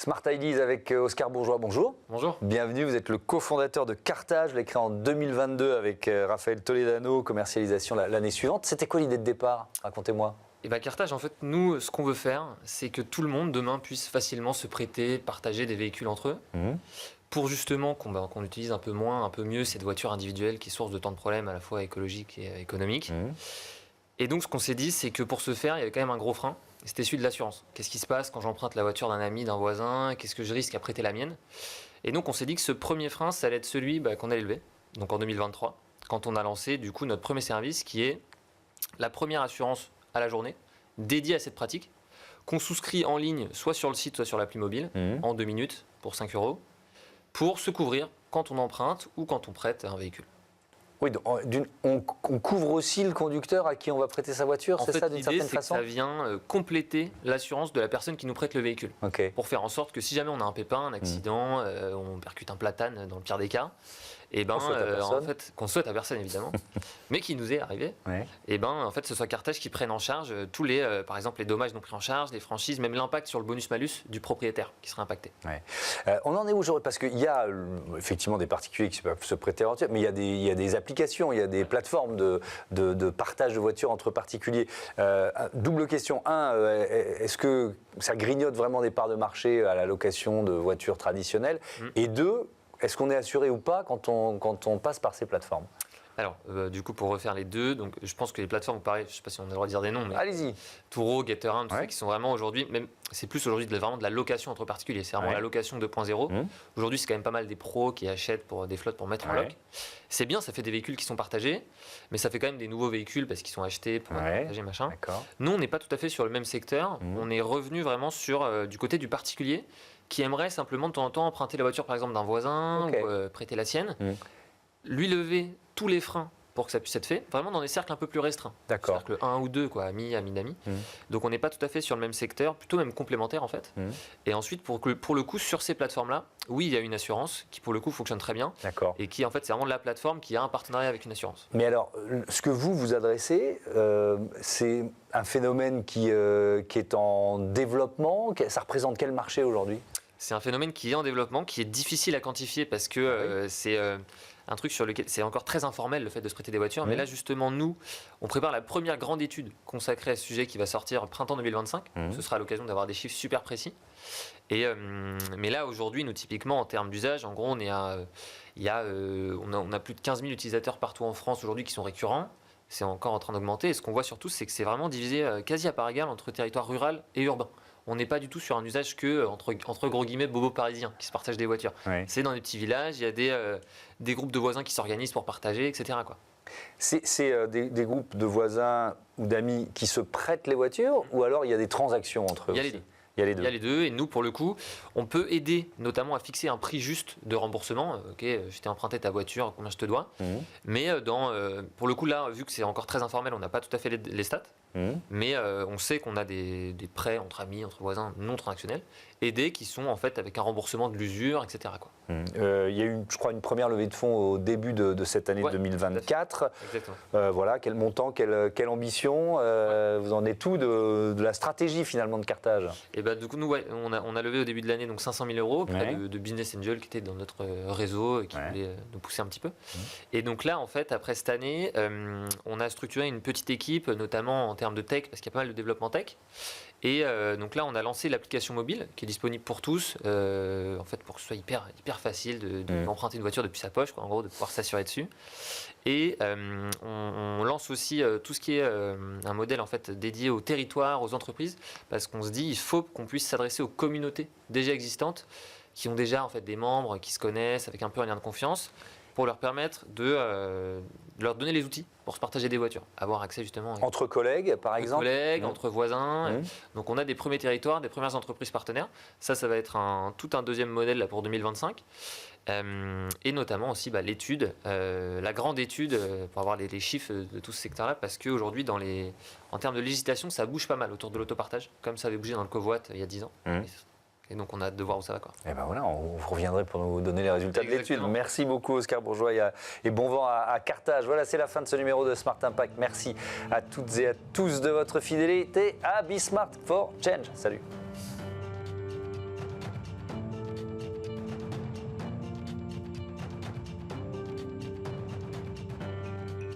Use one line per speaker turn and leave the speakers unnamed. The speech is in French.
Smart Ideas avec Oscar Bourgeois, bonjour.
Bonjour.
Bienvenue, vous êtes le cofondateur de Cartage, vous l'avez créé en 2022 avec Raphaël Toledano, commercialisation l'année suivante. C'était quoi l'idée de départ? Racontez-moi.
Et bien Cartage, en fait, nous, ce qu'on veut faire, c'est que tout le monde, demain, puisse facilement se prêter, partager des véhicules entre eux, pour justement qu'on utilise un peu moins, un peu mieux cette voiture individuelle qui est source de tant de problèmes à la fois écologiques et économiques. Et donc, ce qu'on s'est dit, c'est que pour ce faire, il y avait quand même un gros frein. C'était celui de l'assurance. Qu'est-ce qui se passe quand j'emprunte la voiture d'un ami, d'un voisin? Qu'est-ce que je risque à prêter la mienne? Et donc, on s'est dit que ce premier frein, ça allait être celui qu'on allait lever, donc en 2023, quand on a lancé du coup notre premier service qui est la première assurance à la journée, dédiée à cette pratique, qu'on souscrit en ligne, soit sur le site, soit sur l'appli mobile, en 2 minutes, pour 5 €, pour se couvrir quand on emprunte ou quand on prête un véhicule.
Oui, donc, on couvre aussi le conducteur à qui on va prêter sa voiture, c'est ça d'une certaine façon?
Ça vient compléter l'assurance de la personne qui nous prête le véhicule.
Okay.
Pour faire en sorte que si jamais on a un pépin, un accident, on percute un platane dans le pire des cas, et ben en fait qu'on souhaite à personne évidemment, mais qui nous est arrivé, et ben en fait ce soit Cartage qui prenne en charge tous les par exemple les dommages non pris en charge, les franchises, même l'impact sur le bonus-malus du propriétaire qui serait impacté.
On en est où aujourd'hui? Parce qu'il y a effectivement des particuliers qui peuvent se prêter à la voiture, mais il y a des applications, il y a des plateformes de partage de voitures entre particuliers. Double question. Est-ce que ça grignote vraiment des parts de marché à la location de voitures traditionnelles? Et deux, est-ce qu'on est assuré ou pas quand on passe par ces plateformes?
Alors, du coup, pour refaire les deux, donc, je pense que les plateformes, pareil, je ne sais pas si on a le droit de dire des noms, mais
allez-y.
Turo, Getaround, tout ça, qui sont vraiment aujourd'hui, même c'est plus aujourd'hui vraiment de la location entre particuliers, c'est vraiment la location 2.0. Aujourd'hui, c'est quand même pas mal des pros qui achètent pour des flottes pour mettre en loc. C'est bien, ça fait des véhicules qui sont partagés, mais ça fait quand même des nouveaux véhicules parce qu'ils sont achetés pour être partagés, machin. Nous, on n'est pas tout à fait sur le même secteur. On est revenu vraiment sur du côté du particulier qui aimerait simplement de temps en temps emprunter la voiture, par exemple, d'un voisin ou prêter la sienne. Lui lever tous les freins pour que ça puisse être fait, vraiment dans des cercles un peu plus restreints.
D'accord.
Cercle 1 ou 2, quoi, amis d'amis. Donc on n'est pas tout à fait sur le même secteur, plutôt même complémentaire en fait. Et ensuite, pour le coup, sur ces plateformes-là, oui, il y a une assurance qui pour le coup fonctionne très bien. Et qui en fait, c'est vraiment la plateforme qui a un partenariat avec une assurance.
Mais alors, ce que vous adressez, c'est un phénomène qui est en développement. Ça représente quel marché aujourd'hui?
C'est un phénomène qui est en développement, qui est difficile à quantifier parce que c'est un truc sur lequel c'est encore très informel le fait de se prêter des voitures. Mais là justement, nous, on prépare la première grande étude consacrée à ce sujet qui va sortir printemps 2025. Ce sera l'occasion d'avoir des chiffres super précis. Mais là aujourd'hui, nous typiquement en termes d'usage, en gros, on a plus de 15 000 utilisateurs partout en France aujourd'hui qui sont récurrents. C'est encore en train d'augmenter. Et ce qu'on voit surtout, c'est que c'est vraiment divisé quasi à part égale entre territoire rural et urbain. On n'est pas du tout sur un usage que, entre gros guillemets, bobos parisiens qui se partagent des voitures. C'est dans des petits villages, il y a des groupes de voisins qui s'organisent pour partager, etc.
C'est des groupes de voisins ou d'amis qui se prêtent les voitures ou alors il y a des transactions entre eux?
Il y a les deux.
Il y a
les deux, et nous, pour le coup, on peut aider notamment à fixer un prix juste de remboursement. Ok, je t'ai emprunté ta voiture, combien je te dois? Mais pour le coup, là, vu que c'est encore très informel, on n'a pas tout à fait les stats. Mais on sait qu'on a des prêts entre amis, entre voisins non transactionnels, aidés qui sont en fait avec un remboursement de l'usure, etc.
Il y a eu, je crois, une première levée de fonds au début de cette année 2024.
Exactement.
Voilà, quel montant, quelle ambition. Vous en êtes où de la stratégie finalement de Cartage?
Et du coup, nous, on a levé au début de l'année donc 500 000 € auprès de Business Angel qui était dans notre réseau et qui voulait nous pousser un petit peu. Et donc là, en fait, après cette année, on a structuré une petite équipe, notamment en termes de tech, parce qu'il y a pas mal de développement tech. Et donc là, on a lancé l'application mobile qui est disponible pour tous, en fait, pour que ce soit hyper facile d'emprunter une voiture depuis sa poche, en gros, de pouvoir s'assurer dessus. Et on lance aussi tout ce qui est un modèle en fait dédié au territoire, aux entreprises, parce qu'on se dit il faut qu'on puisse s'adresser aux communautés déjà existantes, qui ont déjà en fait des membres qui se connaissent avec un peu un lien de confiance, pour leur permettre de leur donner les outils pour se partager des voitures, avoir accès justement
entre collègues par exemple,
entre voisins. Donc on a des premiers territoires, des premières entreprises partenaires. Ça va être tout un deuxième modèle là, pour 2025. Et notamment aussi l'étude, la grande étude pour avoir les chiffres de tout ce secteur-là, parce qu'aujourd'hui, en termes de législation, ça bouge pas mal autour de l'autopartage, comme ça avait bougé dans le covoit il y a 10 ans. Et donc, on a hâte de voir où ça va.
Et ben voilà, on reviendrait pour nous donner les résultats de l'étude. Merci beaucoup, Oscar Bourgeois, et bon vent à Cartage. Voilà, c'est la fin de ce numéro de Smart Impact. Merci à toutes et à tous de votre fidélité. À Be Smart for Change. Salut.